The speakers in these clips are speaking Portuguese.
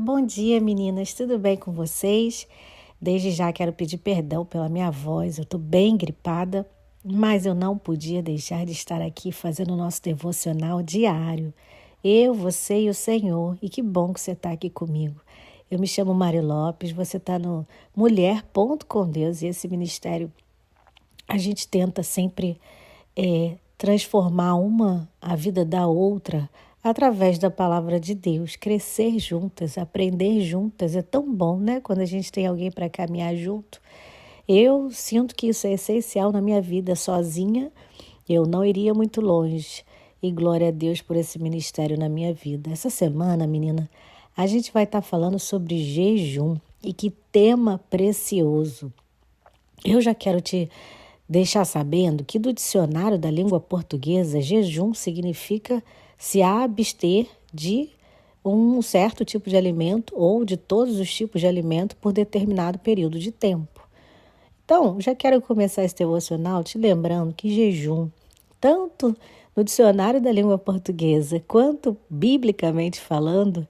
Bom dia, meninas. Tudo bem com vocês? Desde já quero pedir perdão pela minha voz. Eu estou bem gripada, mas eu não podia deixar de estar aqui fazendo o nosso devocional diário. Eu, você e o Senhor. E que bom que você está aqui comigo. Eu me chamo Mari Lopes, você está no Mulher Ponto com Deus e esse ministério a gente tenta sempre transformar a vida da outra através da palavra de Deus, crescer juntas, aprender juntas. É tão bom, né? Quando a gente tem alguém para caminhar junto. Eu sinto que isso é essencial na minha vida. Sozinha, eu não iria muito longe. E glória a Deus por esse ministério na minha vida. Essa semana, menina, a gente vai estar falando sobre jejum. E que tema precioso. Eu já quero te deixar sabendo que do dicionário da língua portuguesa, jejum significa se abster de um certo tipo de alimento ou de todos os tipos de alimento por determinado período de tempo. Então, já quero começar esse devocional te lembrando que jejum, tanto no dicionário da língua portuguesa quanto biblicamente falando,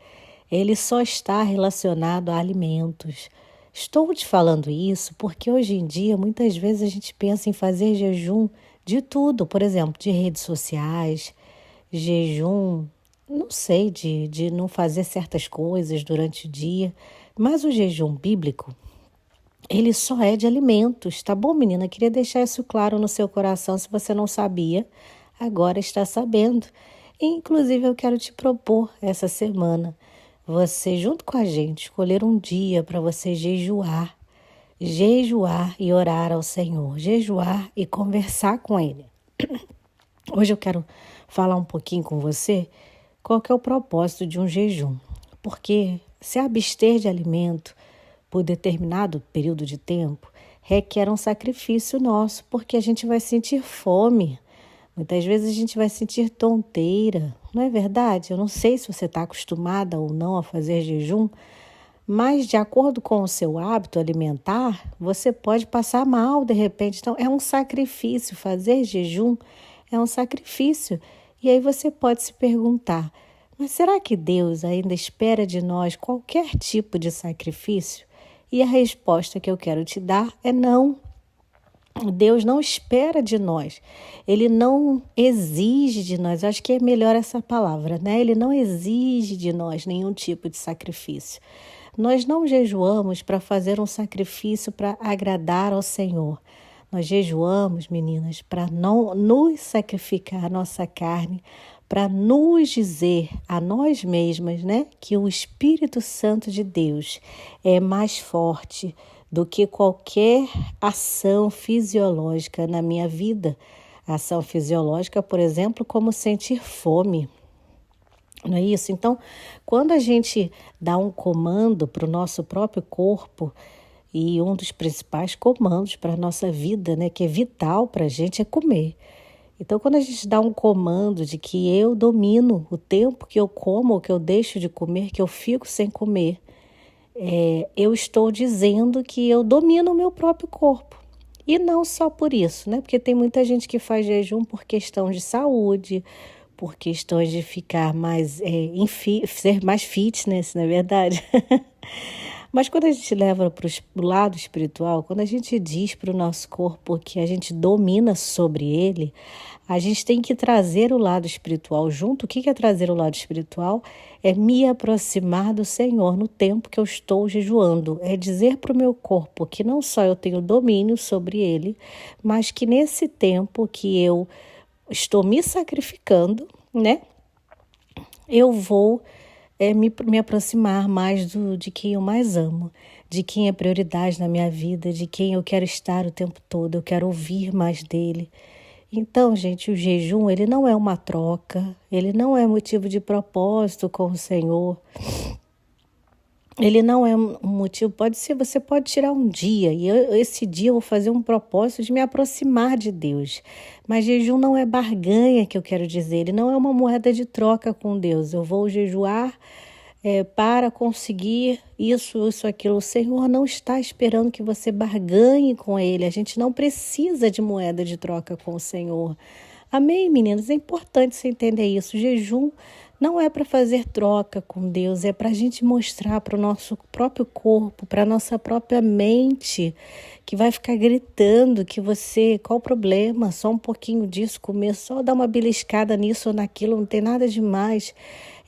ele só está relacionado a alimentos. Estou te falando isso porque hoje em dia, muitas vezes a gente pensa em fazer jejum de tudo, por exemplo, de redes sociais, jejum, não sei, de não fazer certas coisas durante o dia, mas o jejum bíblico, ele só é de alimentos, tá bom, menina? Queria deixar isso claro no seu coração, se você não sabia, agora está sabendo. Inclusive, eu quero te propor essa semana, você junto com a gente, escolher um dia para você jejuar e orar ao Senhor, jejuar e conversar com Ele. Hoje eu quero falar um pouquinho com você qual que é o propósito de um jejum. Porque se abster de alimento por determinado período de tempo requer um sacrifício nosso, porque a gente vai sentir fome. Muitas vezes a gente vai sentir tonteira, não é verdade? Eu não sei se você está acostumada ou não a fazer jejum, mas de acordo com o seu hábito alimentar, você pode passar mal de repente. Então, é um sacrifício. Fazer jejum é um sacrifício. E aí você pode se perguntar, mas será que Deus ainda espera de nós qualquer tipo de sacrifício? E a resposta que eu quero te dar é não. Deus não espera de nós, Ele não exige de nós, acho que é melhor essa palavra, né? Ele não exige de nós nenhum tipo de sacrifício. Nós não jejuamos para fazer um sacrifício para agradar ao Senhor. Nós jejuamos, meninas, para não nos sacrificar a nossa carne, para nos dizer a nós mesmas, né, que o Espírito Santo de Deus é mais forte do que qualquer ação fisiológica na minha vida. Ação fisiológica, por exemplo, como sentir fome. Não é isso? Então, quando a gente dá um comando para o nosso próprio corpo, e um dos principais comandos para a nossa vida, né, que é vital para a gente, é comer. Então, quando a gente dá um comando de que eu domino o tempo que eu como ou que eu deixo de comer, que eu fico sem comer, eu estou dizendo que eu domino o meu próprio corpo. E não só por isso, né? Porque tem muita gente que faz jejum por questão de saúde, por questões de ficar mais, ser mais fitness, não é verdade? Mas quando a gente leva para o lado espiritual, quando a gente diz para o nosso corpo que a gente domina sobre ele, a gente tem que trazer o lado espiritual junto. O que é trazer o lado espiritual? É me aproximar do Senhor no tempo que eu estou jejuando. É dizer para o meu corpo que não só eu tenho domínio sobre ele, mas que nesse tempo que eu estou me sacrificando, né? Eu vou me aproximar mais de quem eu mais amo, de quem é prioridade na minha vida, de quem eu quero estar o tempo todo, eu quero ouvir mais dele. Então, gente, o jejum, ele não é uma troca, ele não é motivo de propósito com o Senhor. Ele não é um motivo, pode ser, você pode tirar um dia, e esse dia eu vou fazer um propósito de me aproximar de Deus. Mas jejum não é barganha, que eu quero dizer, ele não é uma moeda de troca com Deus. Eu vou jejuar para conseguir isso, aquilo. O Senhor não está esperando que você barganhe com Ele. A gente não precisa de moeda de troca com o Senhor. Amém, meninas? É importante você entender isso. O jejum Não é para fazer troca com Deus, é para a gente mostrar para o nosso próprio corpo, para a nossa própria mente, que vai ficar gritando que qual o problema? Só um pouquinho disso, comer, só dar uma beliscada nisso ou naquilo, não tem nada demais.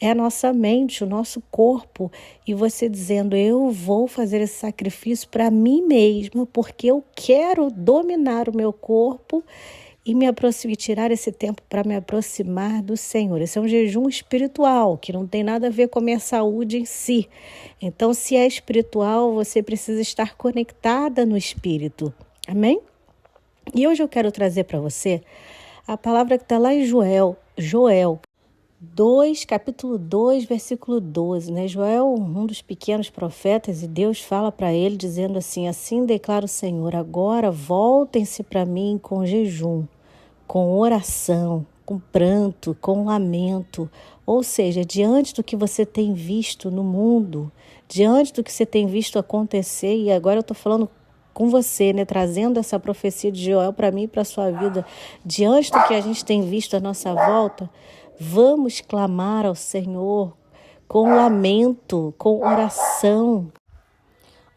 É a nossa mente, o nosso corpo, e você dizendo, eu vou fazer esse sacrifício para mim mesma, porque eu quero dominar o meu corpo e tirar esse tempo para me aproximar do Senhor. Esse é um jejum espiritual, que não tem nada a ver com a minha saúde em si. Então, se é espiritual, você precisa estar conectada no Espírito. Amém? E hoje eu quero trazer para você a palavra que está lá em Joel 2, capítulo 2, versículo 12, né? Joel, um dos pequenos profetas, e Deus fala para ele dizendo assim, assim declara o Senhor, agora voltem-se para mim com jejum, com oração, com pranto, com lamento. Ou seja, diante do que você tem visto no mundo, diante do que você tem visto acontecer, e agora eu estou falando com você, né, trazendo essa profecia de Joel para mim e para a sua vida, diante do que a gente tem visto à nossa volta, vamos clamar ao Senhor com lamento, com oração,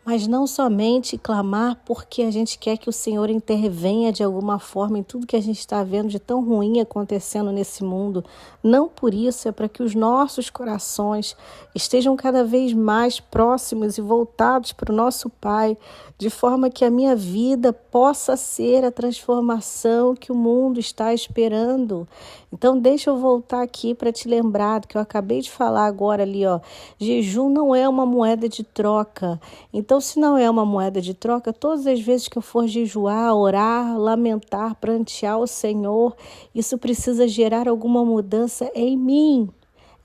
mas não somente clamar porque a gente quer que o Senhor intervenha de alguma forma em tudo que a gente está vendo de tão ruim acontecendo nesse mundo. Não por isso, é para que os nossos corações estejam cada vez mais próximos e voltados para o nosso Pai, de forma que a minha vida possa ser a transformação que o mundo está esperando. Então deixa eu voltar aqui para te lembrar do que eu acabei de falar agora ali, ó. Jejum não é uma moeda de troca. Então, se não é uma moeda de troca, todas as vezes que eu for jejuar, orar, lamentar, prantear o Senhor, isso precisa gerar alguma mudança em mim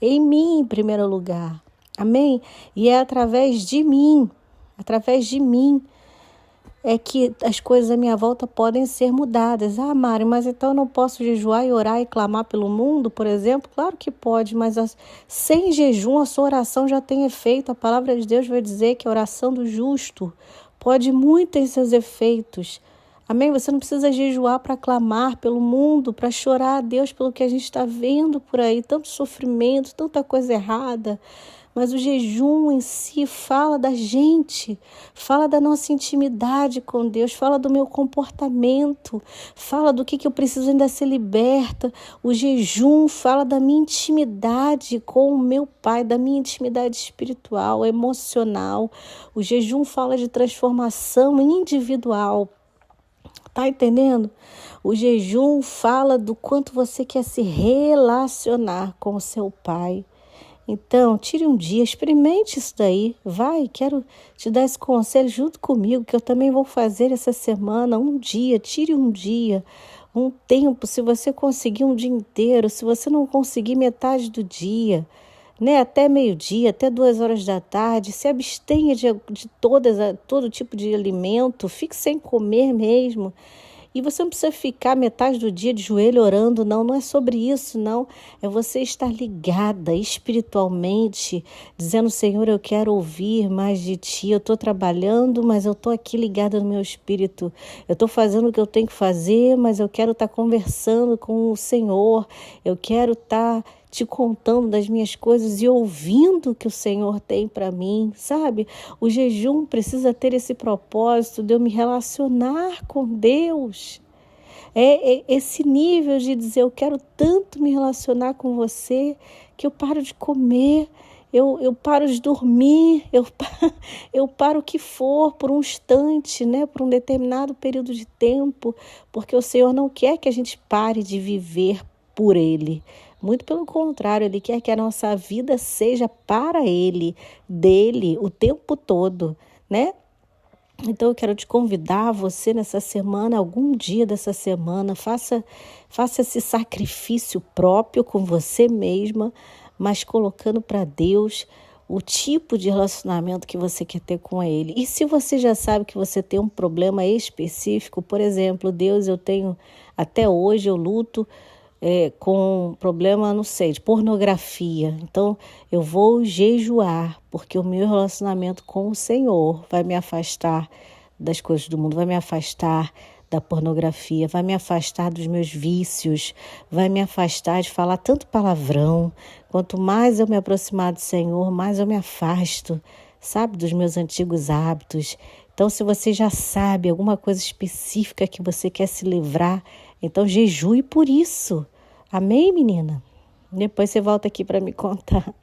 em primeiro lugar. Amém? E é através de mim é que as coisas à minha volta podem ser mudadas. Ah, Mari, mas então eu não posso jejuar e orar e clamar pelo mundo, por exemplo? Claro que pode, mas sem jejum a sua oração já tem efeito. A palavra de Deus vai dizer que a oração do justo pode muito em seus efeitos. Amém? Você não precisa jejuar para clamar pelo mundo, para chorar a Deus pelo que a gente está vendo por aí, tanto sofrimento, tanta coisa errada. Mas o jejum em si fala da gente, fala da nossa intimidade com Deus, fala do meu comportamento, fala do que eu preciso ainda ser liberta. O jejum fala da minha intimidade com o meu Pai, da minha intimidade espiritual, emocional. O jejum fala de transformação individual. Tá entendendo? O jejum fala do quanto você quer se relacionar com o seu Pai. Então, tire um dia, experimente isso daí, quero te dar esse conselho junto comigo, que eu também vou fazer essa semana, um dia, tire um dia, um tempo, se você conseguir um dia inteiro, se você não conseguir metade do dia, né, até meio-dia, até 2 horas da tarde, se abstenha de todo tipo de alimento, fique sem comer mesmo. E você não precisa ficar metade do dia de joelho orando, não é sobre isso, não. É você estar ligada espiritualmente, dizendo, Senhor, eu quero ouvir mais de Ti. Eu estou trabalhando, mas eu estou aqui ligada no meu espírito. Eu estou fazendo o que eu tenho que fazer, mas eu quero estar conversando com o Senhor. Eu quero estar te contando das minhas coisas e ouvindo o que o Senhor tem para mim, sabe? O jejum precisa ter esse propósito de eu me relacionar com Deus. É esse nível de dizer, eu quero tanto me relacionar com você, que eu paro de comer, eu paro de dormir, eu paro o que for por um instante, né? Por um determinado período de tempo, porque o Senhor não quer que a gente pare de viver por Ele. Muito pelo contrário, Ele quer que a nossa vida seja para Ele, dele, o tempo todo, né? Então eu quero te convidar, você nessa semana, algum dia dessa semana, faça esse sacrifício próprio com você mesma, mas colocando para Deus o tipo de relacionamento que você quer ter com Ele. E se você já sabe que você tem um problema específico, por exemplo, Deus, até hoje eu luto com problema, não sei, de pornografia. Então, eu vou jejuar, porque o meu relacionamento com o Senhor vai me afastar das coisas do mundo, vai me afastar da pornografia, vai me afastar dos meus vícios, vai me afastar de falar tanto palavrão. Quanto mais eu me aproximar do Senhor, mais eu me afasto, sabe, dos meus antigos hábitos. Então, se você já sabe alguma coisa específica que você quer se livrar, então jejue por isso. Amém, menina? Depois você volta aqui para me contar.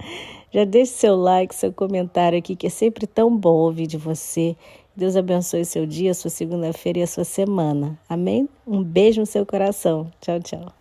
Já deixe seu like, seu comentário aqui, que é sempre tão bom ouvir de você. Deus abençoe seu dia, sua segunda-feira e a sua semana. Amém? Um beijo no seu coração. Tchau, tchau.